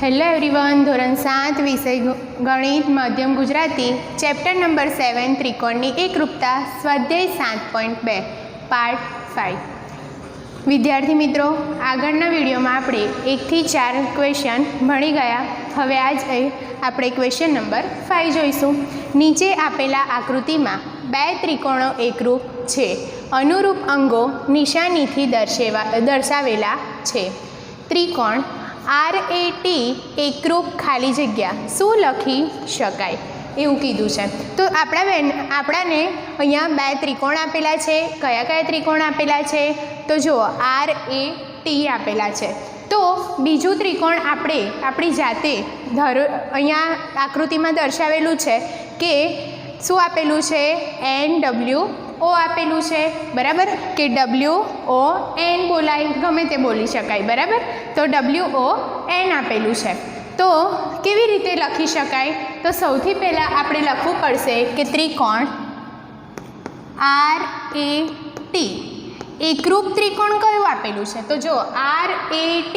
Hello everyone, ધોરણ 7 વિષય ગણિત માધ્યમ ગુજરાતી ચેપ્ટર નંબર 7 ત્રિકોણની એકરૂપતા સ્વાધ્યાય 7.2 પાર્ટ 5। વિદ્યાર્થી મિત્રો, આગળના વિડીયોમાં આપણે 1 થી 4 ક્વેશ્ચન ભણી ગયા। હવે આજે આપણે ક્વેશ્ચન નંબર 5 જોઈશું। નીચે આપેલા આકૃતિમાં બે ત્રિકોણો એકરૂપ છે, અનુરૂપ અંગો નિશાનીથી દર્શાવેલા છે। ત્રિકોણ RAT એકરૂપ ખાલી જગ્યા શું લખી શકાય એવું કીધું છે। તો આપણાને અહીંયા બે ત્રિકોણ આપેલા છે। કયા કયા ત્રિકોણ આપેલા છે? તો જુઓ, RAT આપેલા છે। તો બીજું ત્રિકોણ આપણે આપણી જાતે અહીંયા આકૃતિમાં દર્શાવેલું છે કે શું આપેલું છે? NWO આપેલું છે, બરાબર? કે WON બોલાય, ગમે તે બોલી શકાય, બરાબર? તો WON આપેલું છે। તો કેવી રીતે લખી શકાય? તો સૌથી પહેલાં આપણે લખવું પડશે કે ત્રિકોણ RAT એકરૂપ ત્રિકોણ કયું આપેલું છે? તો જો RAT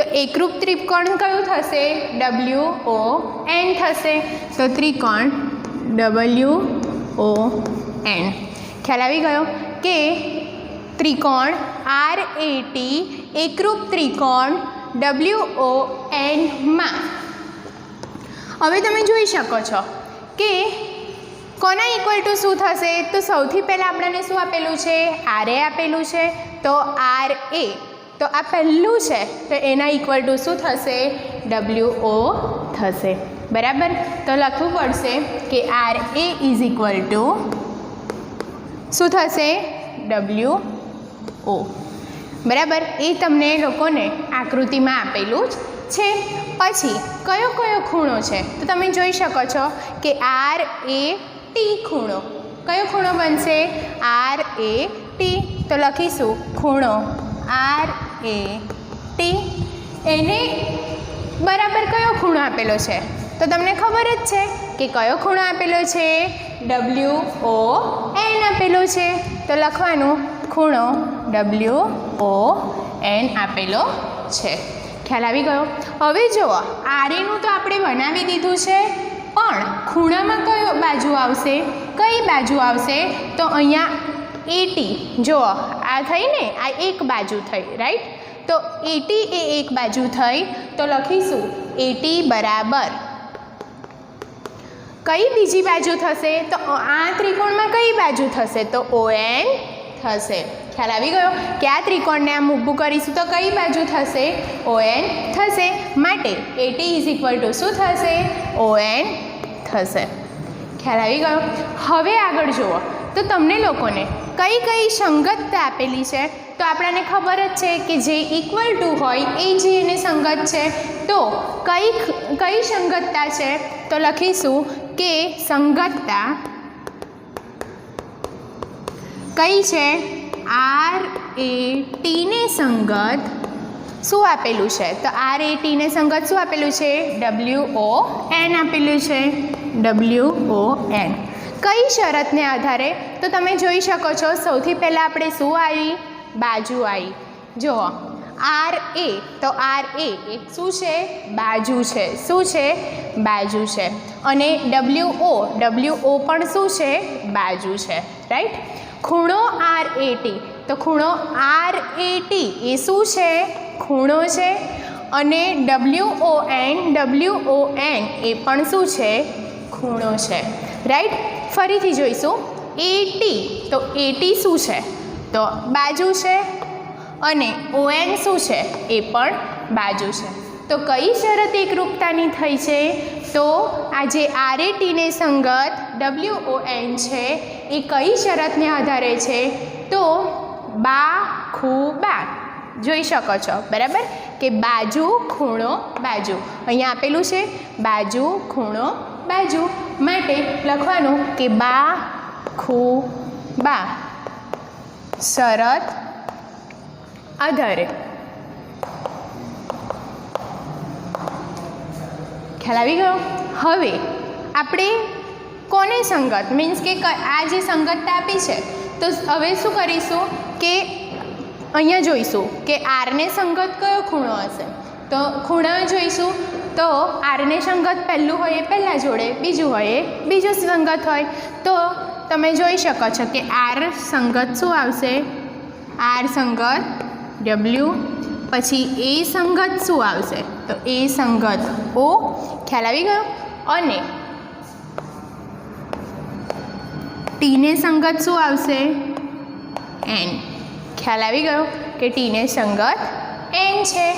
તો એકરૂપ ત્રિકોણ કયું થશે? WON થશે। તો ત્રિકોણ WON। ખ્યાલ આવી ગયો કે ત્રિકોણ RAT એકરૂપ ત્રિકોણ WON માં હવે તમે જોઈ શકો છો કે કોના ઇક્વલ ટુ શું થશે? તો સૌથી પહેલાં આપણને શું આપેલું છે? RA આપેલું છે। તો RA તો આ પહેલું છે, તો એના ઇક્વલ ટુ શું થશે? WO થશે, બરાબર? તો લખવું પડશે કે RA ઇઝ ઇક્વલ ટુ શું થશે? WO, બરાબર? એ તમને લોકોને આકૃતિમાં આપેલું જ છે। પછી કયો કયો ખૂણો છે? તો તમે જોઈ શકો છો કે RAT ખૂણો, કયો ખૂણો બનશે? RAT તો લખીશું ખૂણો RAT, એને બરાબર કયો ખૂણો આપેલો છે? તો તમને ખબર જ છે કે કયો ખૂણો આપેલો છે? WON આપેલો છે। તો લખવાનું ખૂણો WON આપેલો છે। ખ્યાલ આવી ગયો? હવે જુઓ, RAનું તો આપણે બનાવી દીધું છે, પણ ખૂણામાં કયો બાજુ આવશે? કઈ બાજુ આવશે? તો અહીંયા AT, જુઓ આ થઈ ને, આ એક બાજુ થઈ, રાઈટ? તો AT એ એક બાજુ થઈ, તો લખીશું AT બરાબર કઈ બીજી બાજુ થશે? તો આ ત્રિકોણમાં કઈ બાજુ થશે? તો ON થશે। ખ્યાલ આવી ગયો કે આ ત્રિકોણને આમ ઊભું કરીશું તો કઈ બાજુ થશે? ON થશે। માટે AT ઇઝ ઇક્વલ ટુ શું થશે? ON થશે। ખ્યાલ આવી ગયો? હવે આગળ જુઓ, તો તમને લોકોને કઈ કઈ સંગતતા આપેલી છે? તો આપણને ખબર જ છે કે જે ઇક્વલ ટુ હોય એ જ એને સંગત છે। તો કઈ સંગતતા છે? તો લખીશું કે સંગતતા કઈ છે? RAT ને સંગત શું આપેલું છે? તો RAT ને સંગત શું આપેલું છે? WON આપેલું છે, WON। કઈ શરતને આધારે? તો તમે જોઈ શકો છો, સૌથી પહેલાં આપણે શું આવી? બાજુ આવી। જુઓ, RA તો RA એક શું છે? બાજુ છે। શું છે? બાજુ છે। અને WO પણ શું છે? બાજુ છે, રાઈટ? ખૂણો RAT તો ખૂણો RAT એ શું છે? ખૂણો છે। અને WON એ પણ શું છે? ખૂણો છે, રાઈટ? ફરીથી જોઈશું, AT તો AT શું છે? તો બાજુ છે। અને ON શું છે? એ પણ બાજુ છે। તો કઈ શરત એકરૂપતાની થઈ છે? તો આ જે RAT ને સંગત WON છે એ કઈ શરતને આધારે છે? તો બાખુબા જોઈ શકો છો, બરાબર? કે બાજુ ખૂણો બાજુ, અહીંયા આપેલું છે બાજુ ખૂણો બાજુ, માટે લખવાનું કે બાખુબા શરત આધારે। ખ્યાલ આવી ગયો? હવે આપણે કોને સંગત મીન્સ કે આ જે સંગતતા આપી છે, તો હવે શું કરીશું કે અહીંયા જોઈશું કે R ને સંગત કયો ખૂણો હશે? તો ખૂણા જોઈશું તો આરને સંગત પહેલું હોય એ પહેલાં જોડે, બીજું હોય એ બીજું સંગત હોય. તો તમે જોઈ શકો છો કે આર સંગત શું આવશે? આર સંગત ડબલ્યુ. પછી એ સંગત શું આવશે? તો એ સંગત ઓ. ખ્યાલ આવી ગયો? અને ટીને સંગત શું આવશે? એન. ખ્યાલ આવી ગયો કે ટીને સંગત એન છે.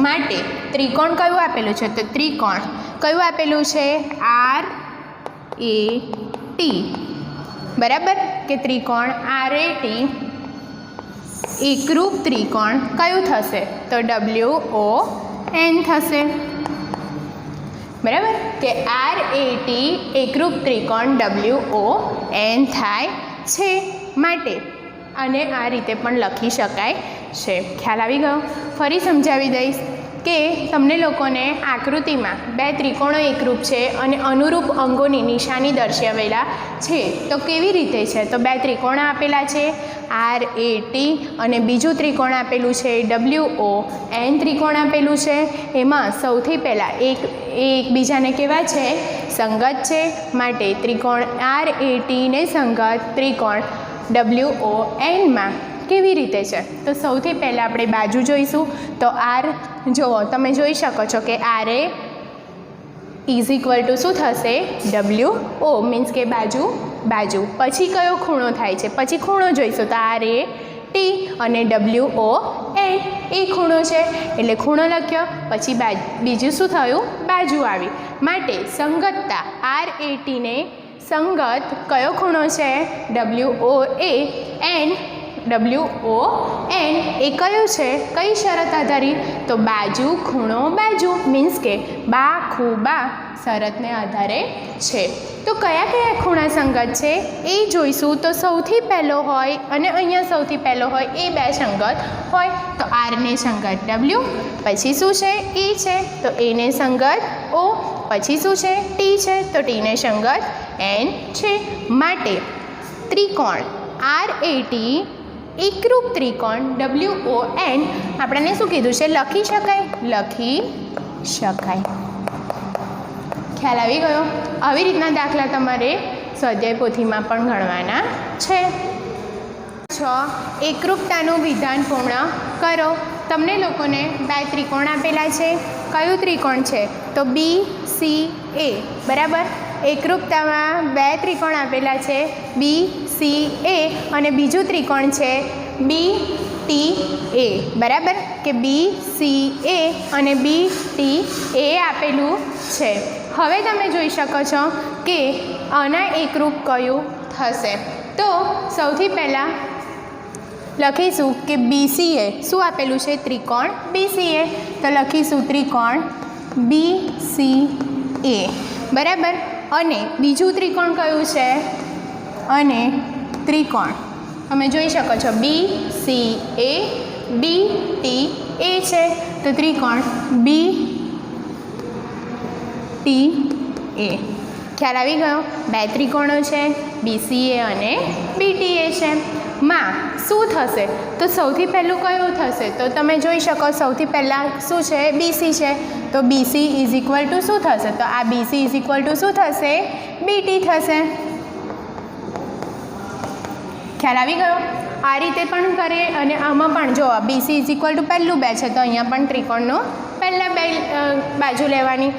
માટે ત્રિકોણ કયું આપેલું છે? તો ત્રિકોણ કયું આપેલું છે? R A T. બરાબર કે ત્રિકોણ આર એ ટી એકરૂપ ત્રિકોણ કયું થશે? તો ડબલ્યુ ઓ એન થશે. બરાબર કે આર એ ટી એકરૂપ ત્રિકોણ ડબલ્યુ ઓ એન થાય છે. માટે અને આ રીતે પણ લખી શકાય છે. ખ્યાલ આવી ગયો? ફરી સમજાવી દઈશ કે તમને લોકોને આકૃતિમાં બે ત્રિકોણો એકરૂપ છે અને અનુરૂપ અંગોની નિશાની દર્શાવેલા છે. તો કેવી રીતે છે? તો બે ત્રિકોણ આપેલા છે આર એ ટી અને બીજું ત્રિકોણ આપેલું છે ડબલ્યુ ઓ એન ત્રિકોણ આપેલું છે. એમાં સૌથી પહેલાં એકબીજાને કેવા છે? સંગત છે. માટે ત્રિકોણ આર એ ટીને સંગત ત્રિકોણ ડબલ્યુ ઓ એનમાં કેવી રીતે છે? તો સૌથી પહેલાં આપણે બાજુ જોઈશું. તો આર જુઓ, તમે જોઈ શકો છો કે R A is equal to શું થશે? ડબલ્યુ ઓ મીન્સ કે બાજુ. પછી કયો ખૂણો થાય છે? પછી ખૂણો જોઈશું. તો આર એ ટી અને ડબલ્યુ ઓ એન એ ખૂણો છે એટલે ખૂણો લખ્યો. પછી બીજું શું થયું? બાજુ આવી. માટે સંગતતા આર એ ટીને સંગત કયો ખૂણો છે? W O A N. W O N એ કયું છે? કઈ શરત આધારિત? તો બાજુ ખૂણો બાજુ મીન્સ કે બા ખૂ બા શરતને આધારે છે. તો કયા કયા ખૂણા સંગત છે એ જોઈશું. તો સૌથી પહેલો હોય અને અહીંયા સૌથી પહેલો હોય એ બે સંગત હોય. તો આરને સંગત ડબલ્યુ. પછી શું છે? એ છે તો એને સંગત ઓ. પછી શું છે? ટી છે તો ટીને સંગત એન છે. માટે ત્રિકોણ આર એ ટી એકરૂપ ત્રિકોણ ડબલ્યુ ઓ એન આપણને શું કીધું છે? લખી શકાય. ખ્યાલ આવી ગયો? આવી રીતના દાખલા તમારે સ્વાધ્યાય પોથીમાં પણ ગણવાના છે. 6 એકરૂપતાનું વિધાન પૂર્ણ કરો. તમને લોકોને બે ત્રિકોણ આપેલા છે. કયું ત્રિકોણ છે? તો બી સી એ. બરાબર. એકરૂપતામાં બે ત્રિકોણ આપેલા છે બી સી એ અને બીજું ત્રિકોણ છે બી ટી એ. બરાબર કે બી સી એ અને બી ટી એ આપેલું છે. હવે તમે જોઈ શકો છો કે આના એકરૂપ કયું થશે. તો સૌથી પહેલાં લખીશું કે બીસીએ શું આપેલું છે? ત્રિકોણ બીસીએ. તો લખીશું ત્રિકોણ BCA. બરાબર. અને બીજું ત્રિકોણ કયું છે? અને ત્રિકોણ તમે જોઈ શકો છો BCA BTA છે તો ત્રિકોણ BTA. ખ્યાલ આવી ગયો? બે ત્રિકોણો છે BCA અને BTA છે. માં શું થશે? તો સૌથી પહેલું કયું થશે? તો તમે જોઈ શકો સૌથી પહેલાં શું છે? BC છે તો BC ઇઝ ઇક્વલ ટુ શું થશે? તો આ BC ઇઝ ઇક્વલ ટુ શું થશે? BT થશે. ખ્યાલ આવી ગયો? આ રીતે પણ કરીએ અને આમાં પણ જો BC ઇઝ ઇક્વલ ટુ પહેલું બે છે તો અહીંયા પણ ત્રિકોણનો પહેલાં બે બાજુ લેવાની.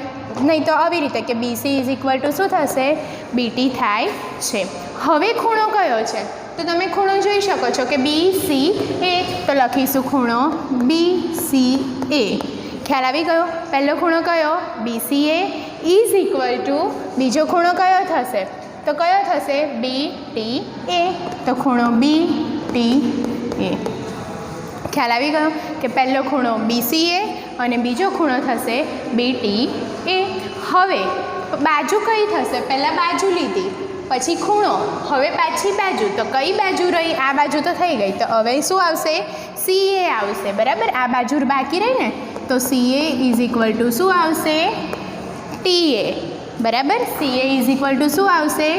નહીં તો આવી રીતે કે BC ઇઝ ઇક્વલ ટુ શું થશે? BT થાય છે. હવે ખૂણો કયો છે? તો તમે ખૂણો જોઈ શકો છો કે BCA. તો લખીશું ખૂણો BCA. ખ્યાલ આવી ગયો? પહેલો ખૂણો કયો? BCA ઇઝ ઇક્વલ ટુ બીજો ખૂણો કયો થશે? તો કયો થશે? BTA. તો ખૂણો BTA. ખ્યાલ આવી ગયો કે પહેલો ખૂણો BCA અને બીજો ખૂણો થશે BTA. હવે બાજુ કઈ થશે? પહેલાં બાજુ લીધી પછી ખૂણો, હવે પાછી બાજુ. તો કઈ બાજુ રહી? આ બાજુ તો થઈ ગઈ. તો હવે શું આવશે? CA આવશે. બરાબર. આ બાજુ બાકી રહી ને તો CA ઇઝ ઇક્વલ ટુ શું આવશે? TA. બરાબર. CA ઇઝ ઇક્વલ ટુ શું આવશે?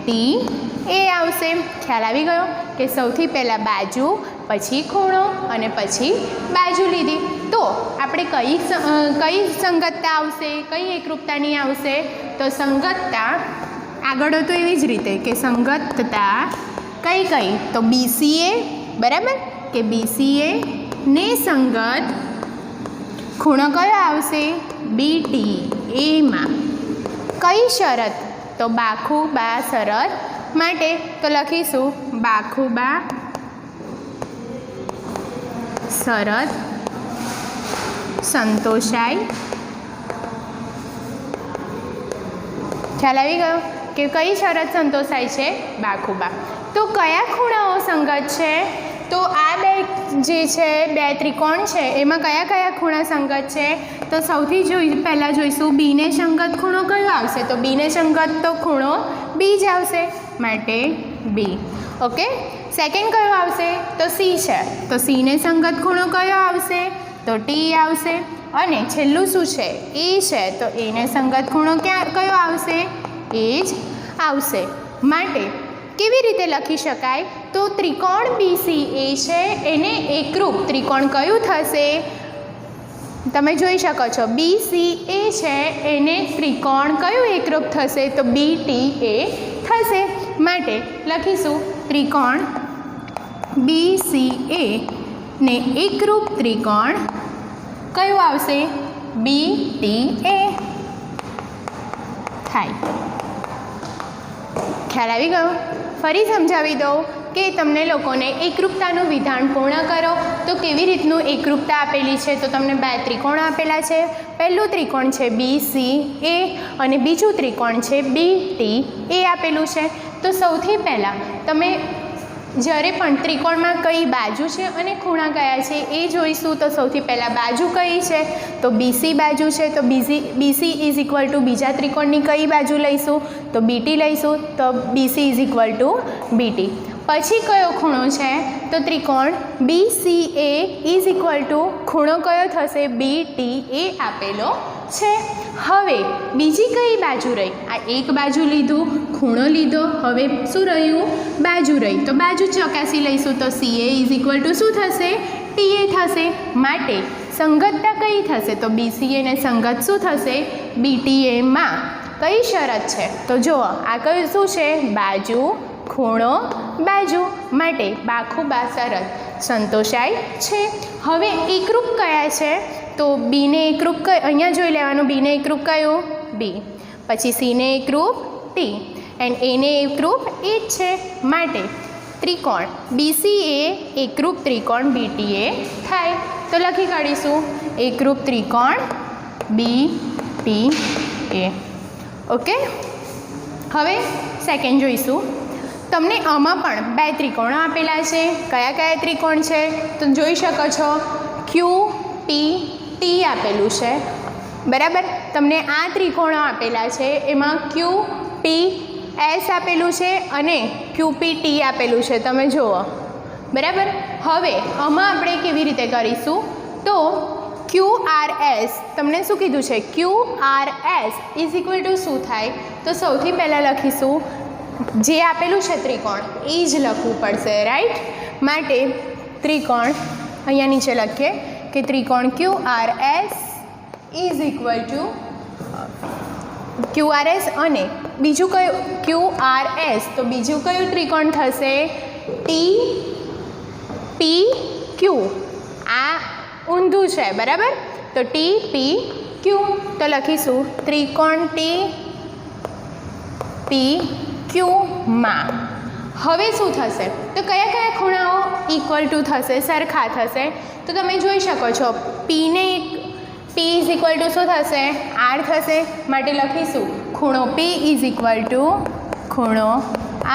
TA આવશે. ખ્યાલ આવી ગયો કે સૌથી પહેલાં બાજુ પછી ખૂણો અને પછી બાજુ લીધી. તો આપણે કઈ સંગતતા આવશે, કઈ એકરૂપતાની આવશે? તો સંગતતા આગળ તો એવી જ રીતે કે સંગતતા કઈ તો BCA, બરાબર, કે BCA ને સંગત ખૂણો કયો આવશે? BTA માં. કઈ શરત? તો બાખુબા શરત માટે તો લખીશું બાખુબા શરત સંતોષાય. ખ્યાલ આવી ગયો કે કઈ શરત સંતોષાય છે? બાખુબા. તો કયા ખૂણાઓ સંગત છે? તો આ બે જે છે, બે ત્રિકોણ છે, એમાં કયા કયા ખૂણા સંગત છે? તો સૌથી પહેલાં જોઈશું બીને સંગત ખૂણો કયો આવશે? તો બીને સંગત તો ખૂણો B જ આવશે, માટે B. ઓકે. સેકન્ડ કયો આવશે? તો C છે, તો Cને સંગત ખૂણો કયો આવશે? તો T આવશે. અને છેલ્લું શું છે? A છે, તો એને સંગત ખૂણો કયો આવશે? A જ આવશે. માટે કેવી રીતે લખી શકાય? તો ત્રિકોણ BCA છે એને એકરૂપ ત્રિકોણ કયું થશે? તમે જોઈ શકો છો BCA છે એને ત્રિકોણ કયું એકરૂપ થશે? તો BTA થશે. માટે લખીશું ત્રિકોણ BCA ને એકરૂપ ત્રિકોણ કયું આવશે? BTA થાય. ખ્યાલ આવી ગયો? ફરી સમજાવી દઉં કે તમને લોકોને એકરૂપતાનું વિધાન પૂર્ણ કરો તો કેવી રીતનું એકરૂપતા આપેલી છે? તો તમને બે ત્રિકોણ આપેલા છે. પહેલું ત્રિકોણ છે BCA અને બીજું ત્રિકોણ છે BTA આપેલું છે. તો સૌથી પહેલાં તમે જ્યારે પણ ત્રિકોણમાં કઈ બાજુ છે અને ખૂણા કયા છે એ જોઈશું. તો સૌથી પહેલાં બાજુ કઈ છે? તો BC બાજુ છે, તો BC ઇઝ ઇક્વલ ટુ બીજા ત્રિકોણની કઈ બાજુ લઈશું? તો BT લઈશું, તો BC is equal two BT. પછી કયો ખૂણો છે? તો ત્રિકોણ BCA ઇઝ ઇક્વલ ટુ ખૂણો કયો થશે? BTA આપેલો છે. હવે બીજી કઈ બાજુ રહી? આ એક બાજુ લીધું, ખૂણો લીધો, હવે શું રહ્યું? બાજુ રહી. તો બાજુ ચકાસી લઈશું. તો CA ઇઝ ઇક્વલ ટુ શું થશે? TA થશે. માટે સંગતતા કઈ થશે? તો BCA ને સંગત શું થશે? BTA માં. કઈ શરત છે? તો જુઓ આ કયું શું છે? બાજુ, ખૂણો, બાજુ. માટે બાખુબા શરત સંતોષાય છે. હવે એકરૂપ કયા છે? તો બીને એકરૂપ અહીંયા જોઈ લેવાનું. બીને એકરૂપ કયું? B. પછી Cને એકરૂપ T એન્ડ એને એકરૂપ એ જ છે. માટે ત્રિકોણ BCA એકરૂપ ત્રિકોણ BTA થાય. તો લખી કાઢીશું એકરૂપ ત્રિકોણ BTA. ઓકે. હવે સેકન્ડ જોઈશું. તમને આમાં પણ બે ત્રિકોણો આપેલા છે. કયા કયા ત્રિકોણ છે? તો જોઈ શકો છો QPT આપેલું છે, બરાબર. તમને આ ત્રિકોણો આપેલા છે, એમાં QPS આપેલું છે અને QPT આપેલું છે. તમે જુઓ, બરાબર. હવે આમાં આપણે કેવી રીતે કરીશું? તો QRS તમને શું કીધું છે? QRS ઇઝ ઇક્વલ ટુ શું થાય? તો સૌથી પહેલાં લખીશું જે આપેલું છે ત્રિકોણ એ જ લખવું પડશે, રાઈટ. માટે ત્રિકોણ અહીંયા નીચે લખીએ કે ત્રિકોણ QRS is equal two QRS અને બીજું કયું? QRS. તો બીજું કયું ત્રિકોણ થશે? TPQ. આ ઊંધું છે, બરાબર. તો TPQ. તો લખીશું ત્રિકોણ TPQ માં. હવે શું થશે? તો કયા કયા ખૂણાઓ ઇક્વલ ટુ થશે? સરખા થશે. તો તમે જોઈ શકો છો P ઇઝ ઇક્વલ ટુ શું થશે? R થશે. માટે લખીશું ખૂણો P ઇઝ ઇક્વલ ટુ ખૂણો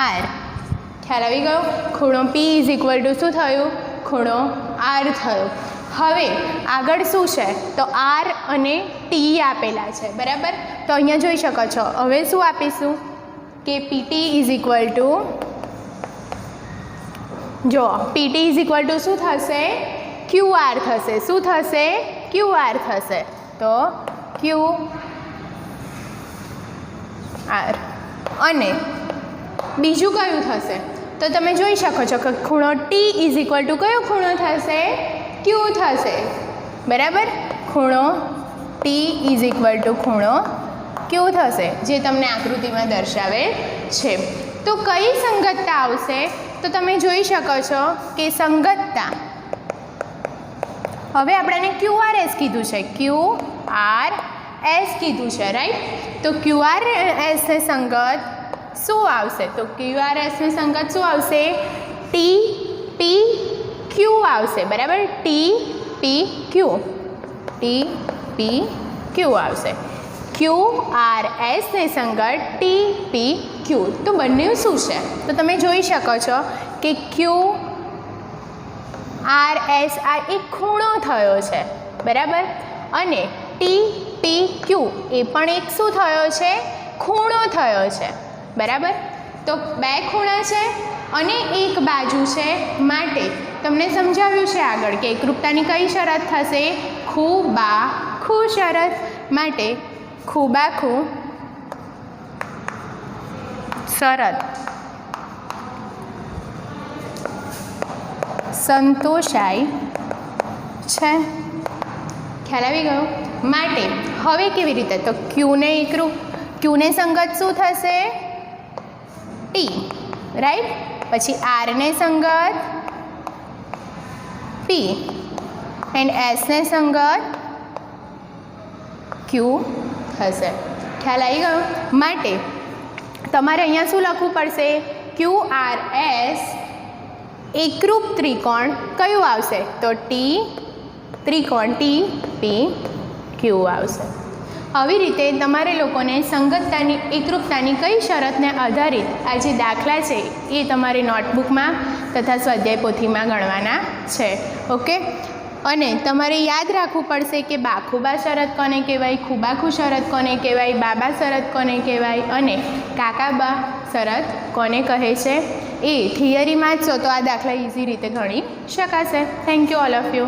R. ખ્યાલ આવી ગયો? ખૂણો P ઇઝ ઇક્વલ ટુ શું થયું? ખૂણો R થયો. હવે આગળ શું છે? તો R અને T આપેલા છે, બરાબર. તો અહીંયા જોઈ શકો છો. હવે શું આપીશું કે PT ઇઝ ઇક્વલ ટુ, જો PT ઇઝ ઇક્વલ ટુ શું થશે? QR થશે. શું થશે? QR થશે. તો QR. અને બીજું કયું થશે? તો તમે જોઈ શકો છો કે ખૂણો T ઇઝ ઇક્વલ ટુ કયો ખૂણો થશે? Q થશે, બરાબર. ખૂણો ટી ઇઝ ઇક્વલ ટુ ખૂણો ક્યુ થશે, જે તમને આકૃતિમાં દર્શાવેલ છે. તો કઈ સંગતતા આવશે? તો તમે જોઈ શકો છો કે સંગતતા, હવે આપણે QRS કીધું છે, QRS કીધું છે, રાઈટ. તો QRS ને સંગત શું આવશે? તો QRS ને સંગત શું આવશે? TPQ આવશે, બરાબર. TPQ આવશે. QRS ને સંગત TPQ. તો બંને શું છે? તો તમે જોઈ શકો છો કે QRS આ એક ખૂણો થયો છે, બરાબર. અને TPQ એ પણ એક શું થયો છે? ખૂણો થયો છે, બરાબર. તો બે ખૂણા છે અને એક બાજુ છે, માટે તમને સમજાવ્યું છે આગળ કે એકરૂપતાની કઈ શરત થશે? ખૂબાખૂ શરત. માટે ખૂબાખૂ શરત સંતોષાય છે. ખ્યાલ આવી ગયો? માટે હવે કેવી રીતે? તો ક્યુને સંગત શું થશે? T, right. પછી આરને સંગત પી એન્ડ એસને સંગત ક્યુ થશે. ખ્યાલ આવી ગયો? માટે તમારે અહીંયા શું લખવું પડશે? QRS એકરૂપ ત્રિકોણ કયું આવશે? તો ત્રિકોણ TPQ આવશે. આવી રીતે તમારે લોકોને સંગતતાની એકરૂપતાની કઈ શરતને આધારિત આ જે દાખલા છે એ તમારી નોટબુકમાં તથા સ્વાધ્યાય પોથીમાં ગણવાના છે. ઓકે. અને તમારે યાદ રાખવું પડશે કે બાખુબા શરત કોને કહેવાય, ખૂબાખૂ શરત કોને કહેવાય, બાબા શરત કોને કહેવાય અને કાકાબા શરત કોને કહે છે. એ થિયરીમાં જ છો તો આ દાખલા ઇઝી રીતે ગણી શકાશે. Thank you all of you.